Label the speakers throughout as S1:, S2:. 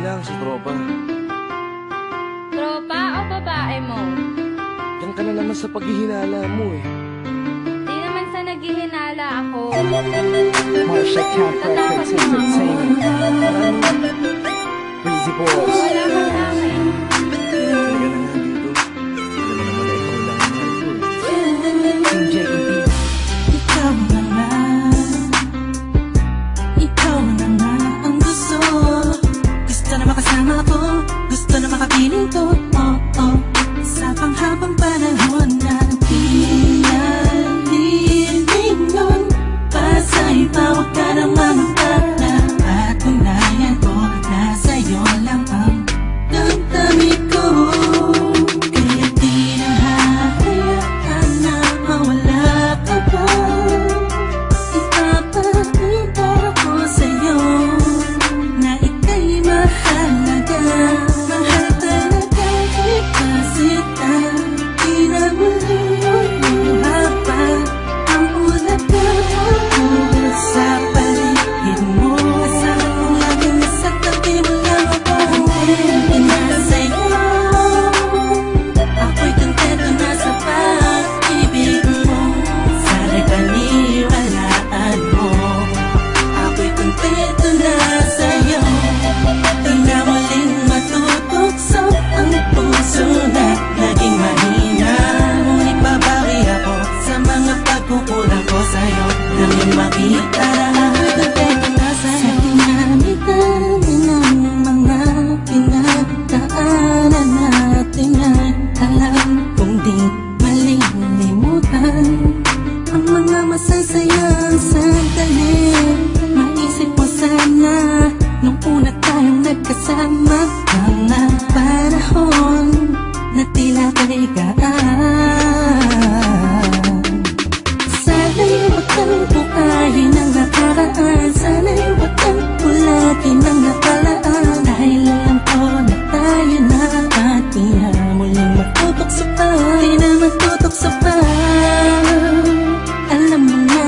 S1: lang, si Tropa.
S2: Tropa o babae mo?
S1: Yan ka na naman sa paghihinala mo eh.
S2: Di naman sa naghihinala ako.
S3: Marsha Camp Records Entertainment. Breezy Boys.
S2: Wala ka sa akin.
S1: Talaga na nga dito. Hindi naman na ikaw lang ang mahal ko eh.
S3: Team JEP. Ikaw na nga. Ikaw na nga ang gusto. Gusto na makasama ko. Gusto na makapiling ko. Oh, oh. Sa panghabang panahon na pinalilingon. Pasa'y tawag ka ng mamutala. At unayan ko na sa'yo lang ang damdamin ko. Kaya di na hahayaan na mawala ka pa. Ipapakita ko sa'yo na ika'y mahalaga. Mahal talaga kita sita. Di na muli pa ang ulaga sa paligid mo. Kasama ko lagi nasa tabi mo lang ako. Hindi na sa'yo. Ako'y kontento na sa pag-ibig mo. Sana'y paniwalaan mo. Ako'y kontento na sa'yo. Di na muling matutukso ang puso na naging mahina. Ngunit babawi ako sa mga pagkukulang ko sa'yo. Nang yung makita na ako'y kontento na sa'yo. Sa dinami-dami ng mga pinagdaanan natin ay alam kong di malilimutan ang mga masasayang sandali. Maisip mo sana nung una tayong nagkasama. Mga panahon na tila kaligaan. Sana'y huwag kang bukayin ang nakaraan. Sana'y huwag kang ulagin ang nakalaan. Dahil alam ko na tayo na at di na muling matutokso pa. Di na matutokso pa. Alam mo na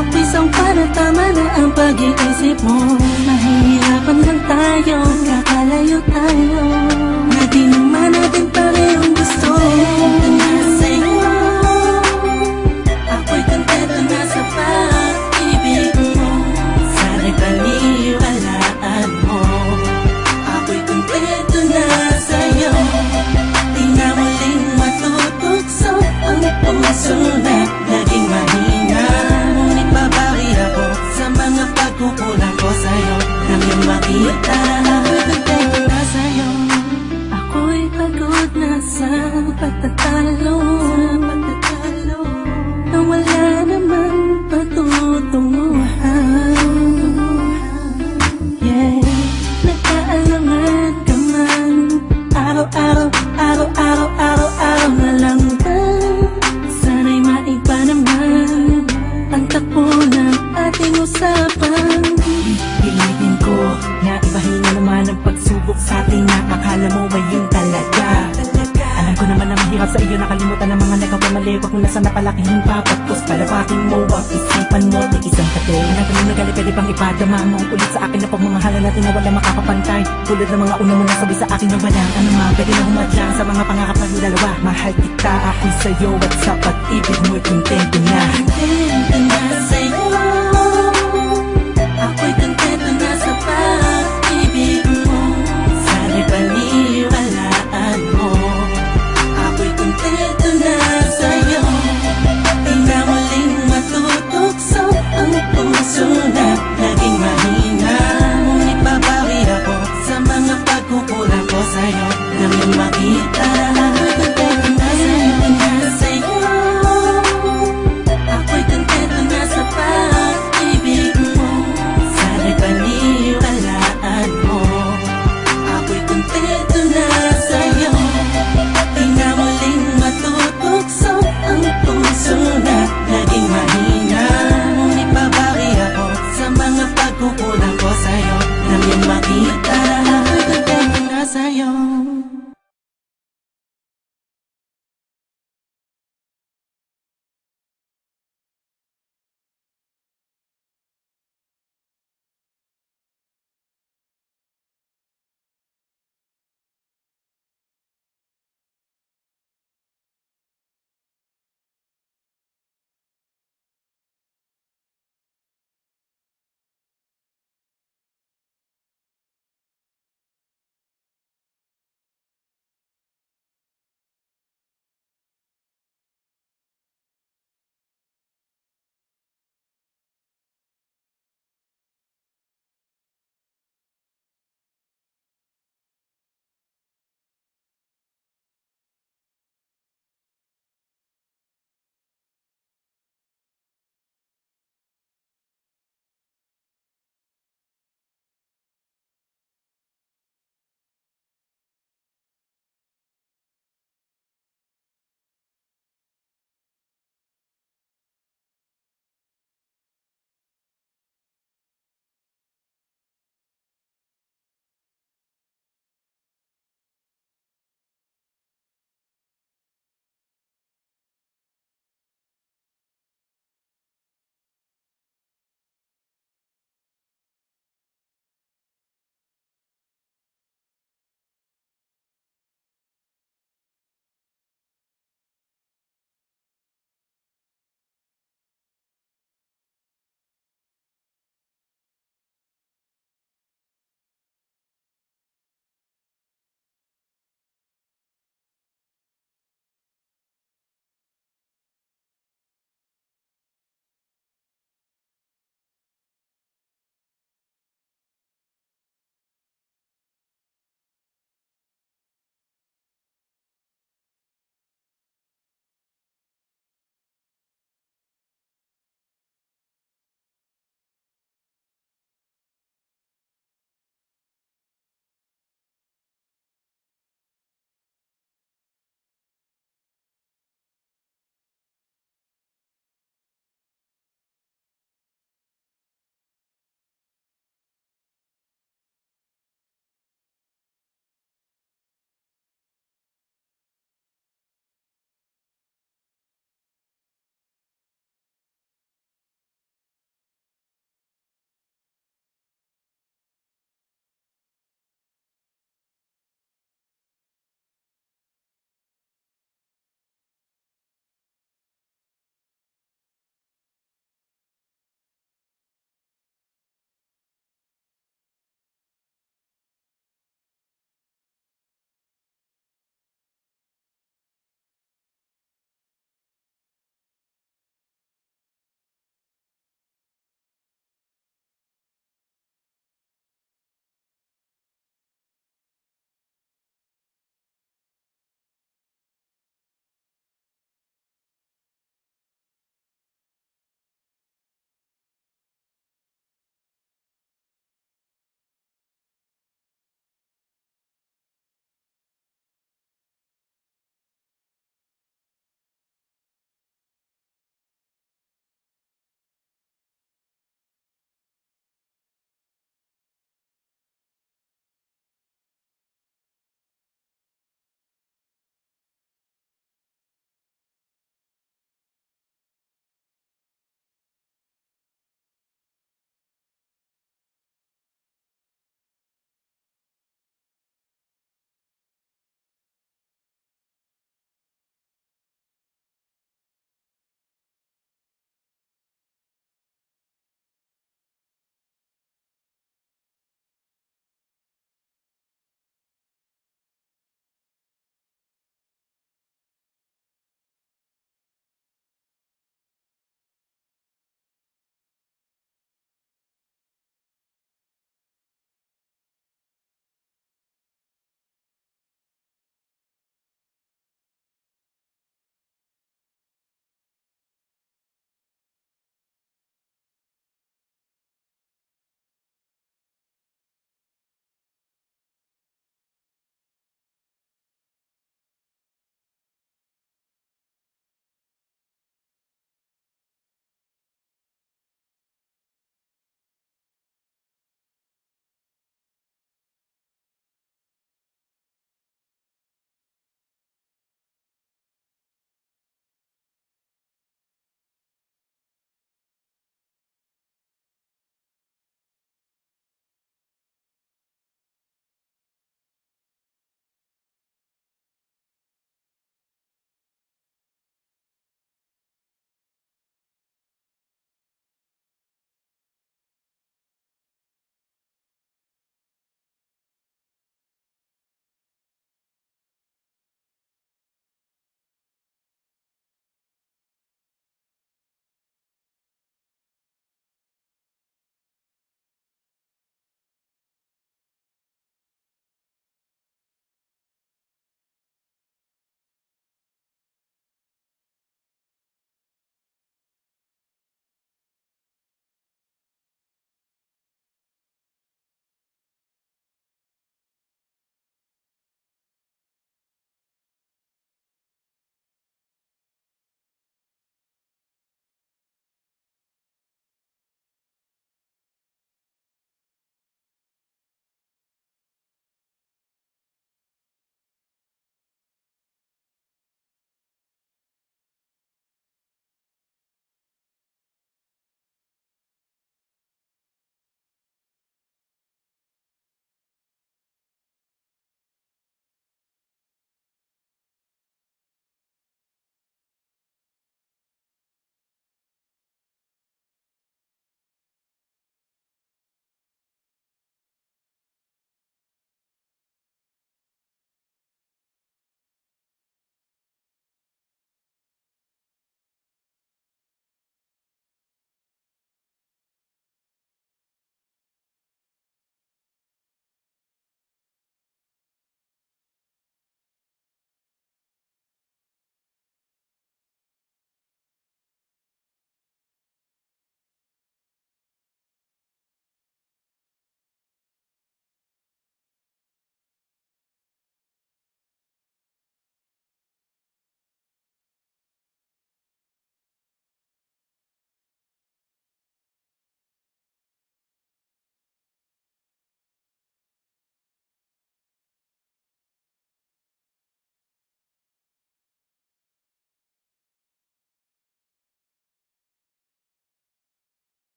S3: ako'y sangpa na tama na ang pag-iisip mo. Mahihirapan lang tayo, kakalayo tayo. Na di naman natin parehong gusto. Kontento na sa'yo. Ako'y kontento na sa pag-ibig mo. Sana'y paniwalaan mo. Ako'y kontento na sa'yo. Di na muling matutukso ang puso na naging mahina. Ngunit babawi ako sa mga pagkukulang ko sa'yo. Nang yung makita na ako'y kontento na sa'yo. Ako'y pagod na sa pagtatalo. Na wala namang patutunguhan. Yeah, nagkaalangan ka man. Araw-araw, araw-araw, araw-araw na lang ba? Sana'y maiba naman ang takbo ng ating usapan. Pilitin ko na ibahin na naman ang pagsubok sa atin na akala mo ba yun talaga? Alam ko naman na mahirap sa iyo nakalimutan ang mga nagkawamali. Huwag mo na sana palakihin pa. Pagkos palabakin mo ang isipan mo. Di isang kate na ganun na gali pwede bang ipadama mo ang ulit sa akin na pagmamahala natin na wala makakapantay. Tulad ng mga una mo nasabi sa akin na walang anuman pwede na humadlang sa mga pangarap na dalawa. Mahal kita ako'y sa'yo at sa pag-ibig mo'y kontento na. Kontento na sa'yo.